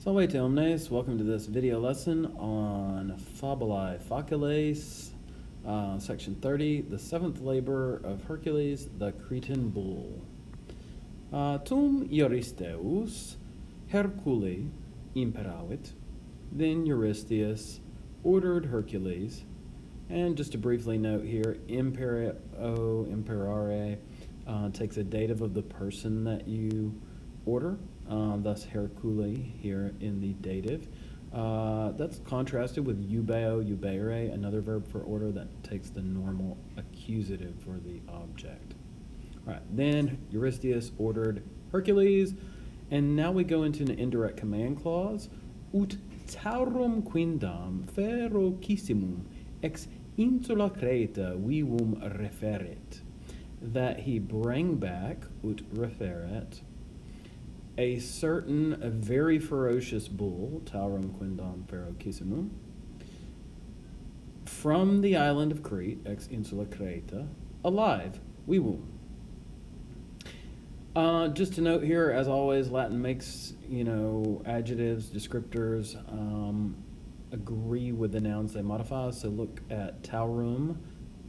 Salve omnes, welcome to this video lesson on Fabulae, Faciles, section 30, the seventh labor of Hercules, the Cretan bull. Tum Euristeus Hercule imperavit, then Eurystheus ordered Hercules, and just to briefly note here, imperare takes a dative of the person that you order, thus Hercule here in the dative. That's contrasted with eubeo, eubere, another verb for order that takes the normal accusative for the object. All right, then Eurystheus ordered Hercules, and now we go into an indirect command clause. Ut taurum quindam ferocissimum ex insula Creta vivum referit, that he bring back, ut referet, a certain very ferocious bull, taurum quindam ferocissimum, from the island of Crete, ex insula Creta, alive, vivum. Just to note here, as always, Latin makes, adjectives, descriptors agree with the nouns they modify. So look at taurum,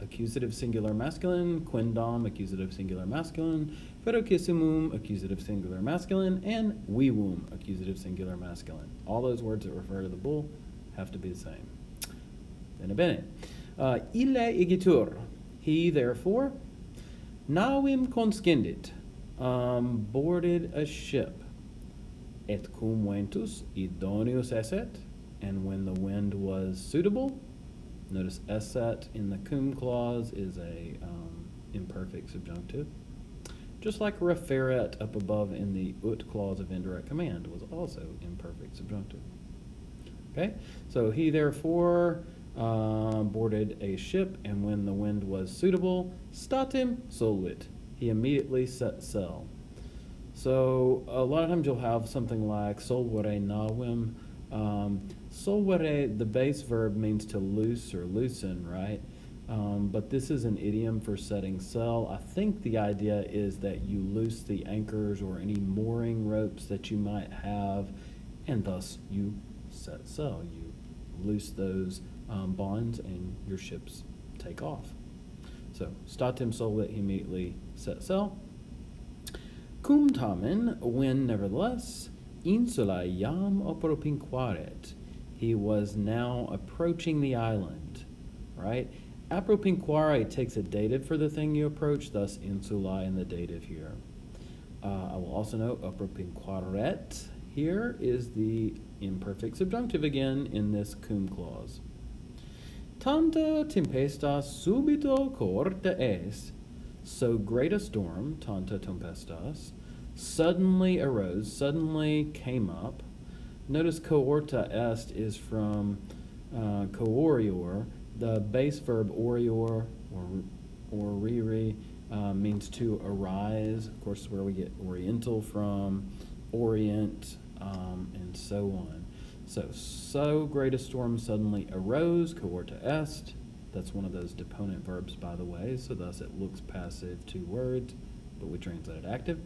accusative singular masculine, quindam, accusative singular masculine, ferocissimum, accusative singular masculine, and vivum, accusative singular masculine. All those words that refer to the bull have to be the same. Bene bene. Ille igitur, he therefore, navim conscendit, boarded a ship, et cum ventus idoneus esset, and when the wind was suitable. Notice esset in the cum clause is a imperfect subjunctive, just like referet up above in the ut clause of indirect command was also imperfect subjunctive. Okay, so he therefore boarded a ship, and when the wind was suitable, statim solvit, he immediately set sail. So a lot of times you'll have something like solvere navim. Solvere, the base verb means to loose or loosen, right? But this is an idiom for setting sail. I think the idea is that you loose the anchors or any mooring ropes that you might have, and thus you set sail. You loose those bonds and your ships take off. So, statim solvit, he immediately set sail. Cum tamen, when nevertheless, insula iam appropinquaret, he was now approaching the island, right? Appropinquare takes a dative for the thing you approach, thus insula in the dative here. I will also note appropinquaret here is the imperfect subjunctive again in this cum clause. Tanta tempestas subito cohorta est, so great a storm, tanta tempestas, suddenly arose, suddenly came up. Notice cohorta est is from cohorior. The base verb orior or riri means to arise. Of course, where we get oriental from, orient, and so on. So great a storm suddenly arose, cohorta est. That's one of those deponent verbs, by the way, so thus it looks passive, two words, but we translate it active.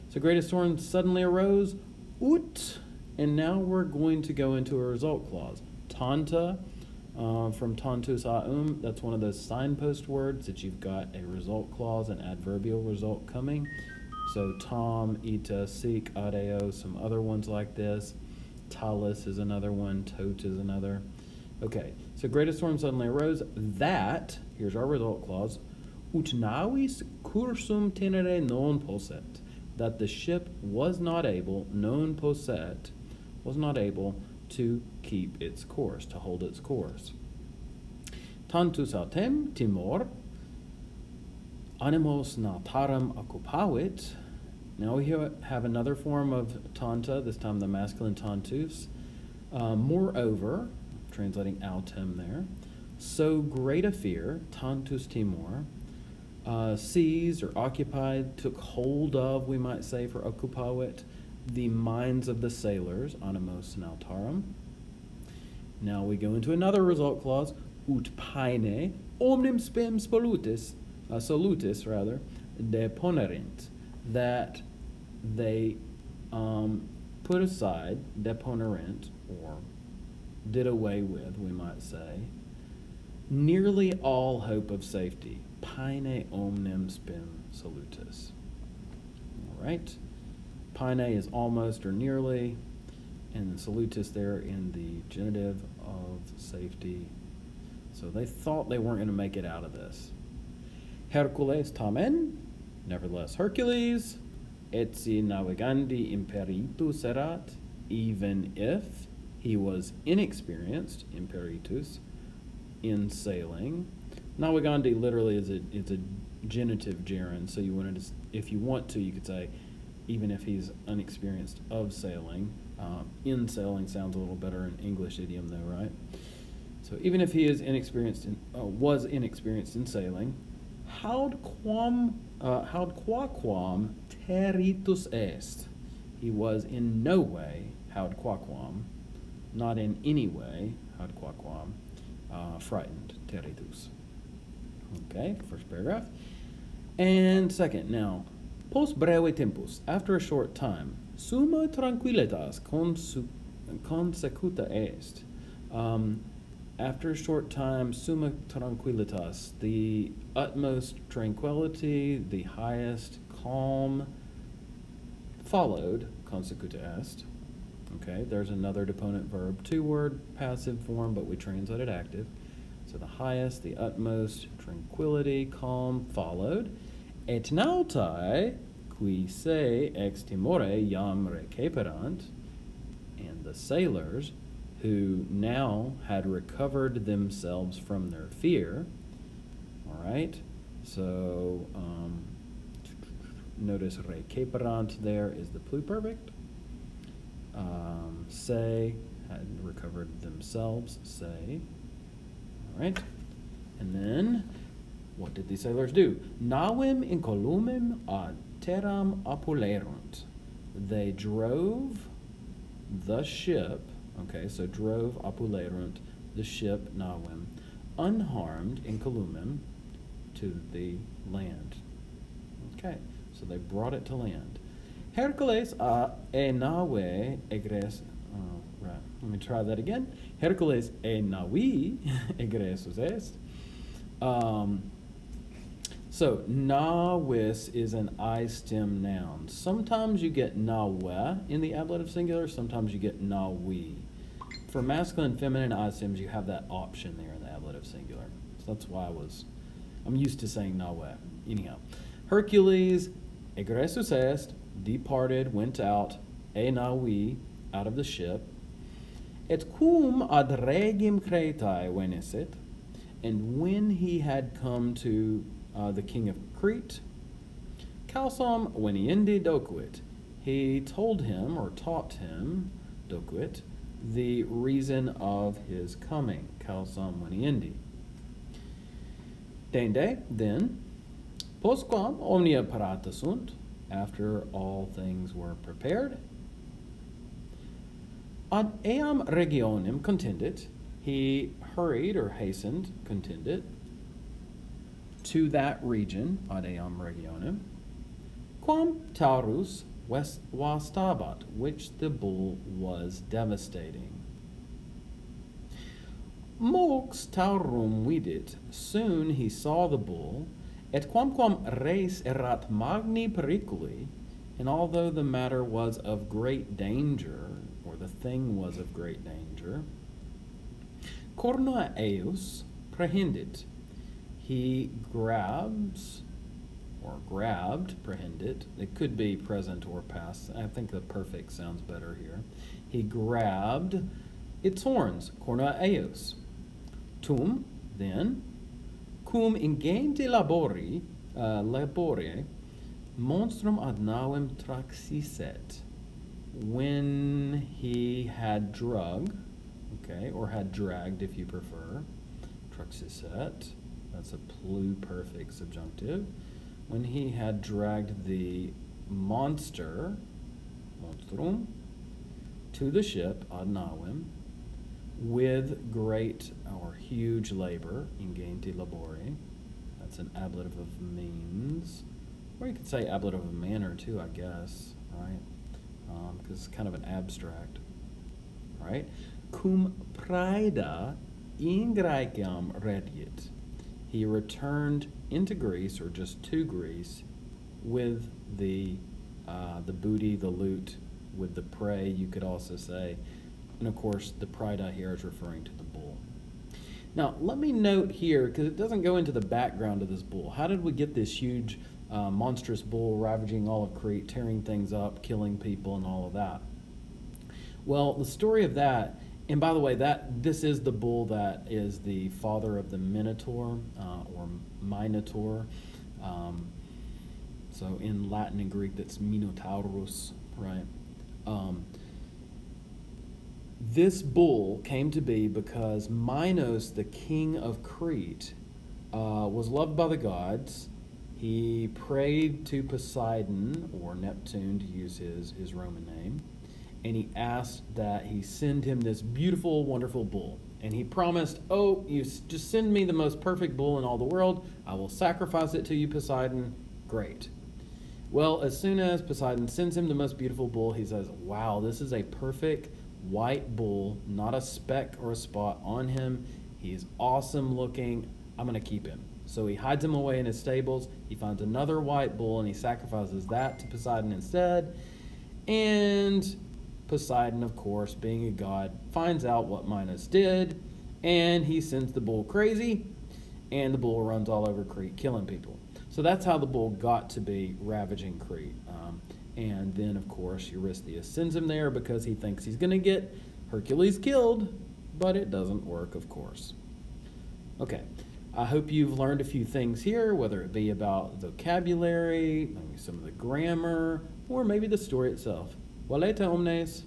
So great a storm suddenly arose, ut, and now we're going to go into a result clause. Tanta, from tantus aum, that's one of those signpost words that you've got a result clause, an adverbial result coming. So tom, ita, seek, adeo, some other ones like this. Talus is another one, tot is another. Okay, so great a storm suddenly arose, that, here's our result clause, ut navis cursum tenere non posset, that the ship was not able, non posset, was not able to keep its course, to hold its course. Tantus autem timor, animos nataram occupavit. Now we have another form of tanta, this time the masculine tantus. Moreover, translating autem there, so great a fear, tantus timor, seized or occupied, took hold of, we might say for occupavit, the minds of the sailors, animos nautarum. Now we go into another result clause, ut paene omnem spem solutis deponerint, that they put aside, deponerent, or did away with, we might say, nearly all hope of safety. Paene omnem spem salutis. All right. Paene is almost or nearly, and salutis there in the genitive of safety. So they thought they weren't going to make it out of this. Hercules tamen, nevertheless Hercules, etsi navigandi imperitus erat, even if he was inexperienced, imperitus, in sailing. Navigandi literally is a genitive gerund, so if you want to, you could say, even if he's unexperienced of sailing. In sailing sounds a little better in English idiom though, right? So even if he is was inexperienced in sailing, haud quaquam teritus est. He was in no way, haud quaquam, not in any way, haud quaquam, frightened, teritus. Okay, first paragraph. And second, now, post breve tempus, after a short time, summa tranquillitas consecuta est. After a short time, summa tranquillitas, the utmost tranquility, the highest calm, followed, consecuta est. Okay, there's another deponent verb, two-word passive form, but we translate it active. So the highest, the utmost, tranquility, calm, followed. Et nautae, qui se ex timore jam recaperant, and the sailors, who now had recovered themselves from their fear. All right, so notice recaperant there is the pluperfect. Se had recovered themselves, say. All right, and then what did the sailors do? Navem incolumem ad terram apulerunt. They drove the ship, okay, so drove apulerunt, the ship Navem, unharmed in columem to the land. Okay, so they brought it to land. Hercules e nave egres. Right. Let me try that again. Hercules e navi egresus est. So navis is an I stem noun. Sometimes you get nawe in the ablative singular. Sometimes you get nawi. For masculine and feminine I stems, you have that option there in the ablative singular. So that's why I'm used to saying nawe. Anyhow, Hercules egresus est, departed, went out, e navi, out of the ship, et cum ad regim Cretae venisset, and when he had come to the king of Crete, calsam veniendi docuit, he told him or taught him, docuit, the reason of his coming, calsam veniendi. Dende, then, postquam omnia parata sunt, after all things were prepared, ad eam regionem contendit, he hurried or hastened, contendit, to that region, ad eam regionem, quam taurus vastabat, which the bull was devastating. Mox taurum vidit, soon he saw the bull, et quamquam res erat magni periculi, and although the matter was of great danger, or the thing was of great danger, corna eus prehendit, he grabs, or grabbed, prehendit, it could be present or past, I think the perfect sounds better here. He grabbed its horns, corna eus. Tum, then, cum ingente labori, monstrum ad navem traxiset, when he had drug, okay, or had dragged if you prefer, traxiset, that's a pluperfect subjunctive, when he had dragged the monster, monstrum, to the ship, ad navem, with great or huge labor, ingente labori, that's an ablative of means, or you could say ablative of manner too, I guess, right? because it's kind of an abstract. All right? Cum praeda in Graeciam rediit. He returned into Greece, or just to Greece, with the booty, the loot, with the prey, you could also say. And of course, the praeda here is referring to the bull. Now, let me note here, because it doesn't go into the background of this bull. How did we get this huge, monstrous bull ravaging all of Crete, tearing things up, killing people, and all of that? Well, the story of that, and by the way, this is the bull that is the father of the Minotaur, or Minotaur. So in Latin and Greek, that's Minotaurus, right? This bull came to be because Minos, the king of Crete, was loved by the gods. He prayed to Poseidon, or Neptune to use his Roman name, and he asked that he send him this beautiful, wonderful bull. And he promised, oh, you just send me the most perfect bull in all the world. I will sacrifice it to you, Poseidon. Great. Well, as soon as Poseidon sends him the most beautiful bull, he says, wow, this is a perfect white bull, not a speck or a spot on him. He's awesome looking. I'm going to keep him. So he hides him away in his stables. He finds another white bull and he sacrifices that to Poseidon instead. And Poseidon, of course, being a god, finds out what Minos did, and he sends the bull crazy, and the bull runs all over Crete, killing people. So that's how the bull got to be ravaging Crete. And then, of course, Eurystheus sends him there because he thinks he's going to get Hercules killed, but it doesn't work, of course. Okay, I hope you've learned a few things here, whether it be about vocabulary, maybe some of the grammar, or maybe the story itself. Valete omnes.